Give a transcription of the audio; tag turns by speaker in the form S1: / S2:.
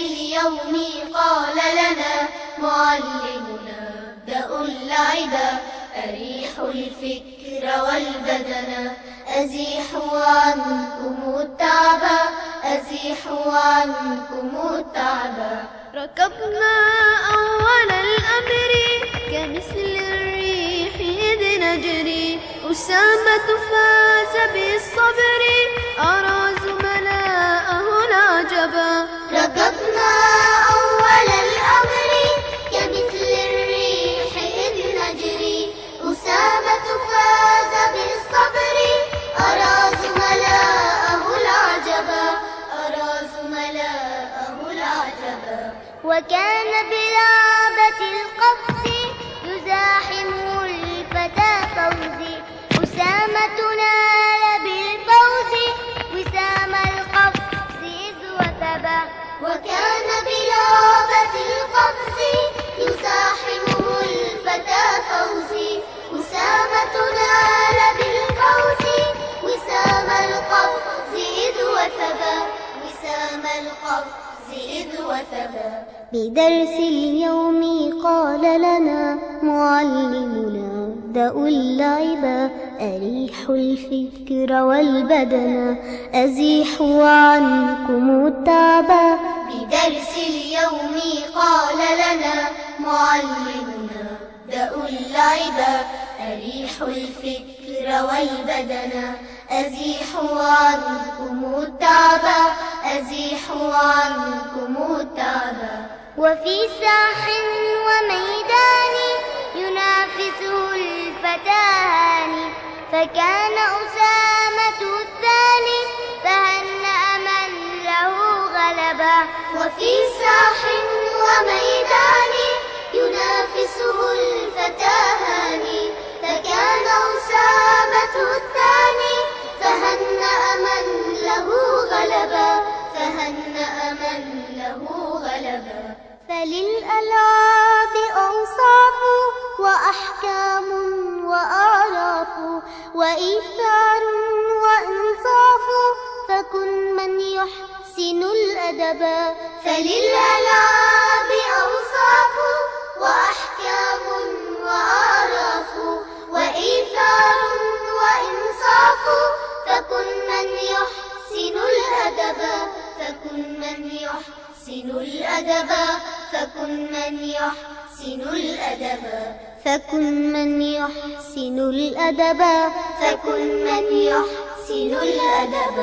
S1: اليوم قال لنا معلمنا ابدأوا اللعب أريحوا الفكر والبدن أزيحوا عنكم التعب أزيحوا عنكم التعب.
S2: ركبنا أول الأمر كمثل الريح إذ نجري أسامة فاز بالصبر أرى زملاءه العجبا.
S1: ركبنا أول الأمر كمثل الريح إذ نجري أسامة فاز بالصبر أرى زملاءه العجبا أرى زملاءه العجبا.
S3: وكان بلعبة القفز يزاحم الفتى فوزي أسامة نال بالفوز وسام القفز إذ وثبا.
S1: وكان بلعبة القفز يزاحمه الفتى فوزي أسامة نال بالفوز وسام القفز إذ وثبا وسام القفز إذ وثبا.
S3: بدرس اليوم قال لنا معلمنا ابدأوا اللعب أريحوا الفكر والبدن أزيحوا عنكم التعب.
S1: بدرس اليوم قال لنا معلمنا ابدأوا اللعب أريحوا الفكر والبدن أزيحوا عنكم التعب أزيحوا عنكم التعب.
S3: وفي ساح وميدان ينافسه الفتان فكان أسامة الثاني فهنأ من له غلبا.
S1: وفي ساح وميدان ينافسه الفتان فكان أسامة الثاني فهنأ من له غلبا فهنأ من له غلبا.
S3: فللألعاب أوصاف وأحكام وأعراف وإيثار وإنصاف فكن من يحسن الأدب.
S1: فللألعاب أوصاف وأحكام وأعراف وإيثار وإنصاف فكن من يحسن الأدب فكن من يحسن الأدب فكن من يحسن الأدب
S3: فكن من يحسن الأدب
S1: فكن من يحسن الأدب.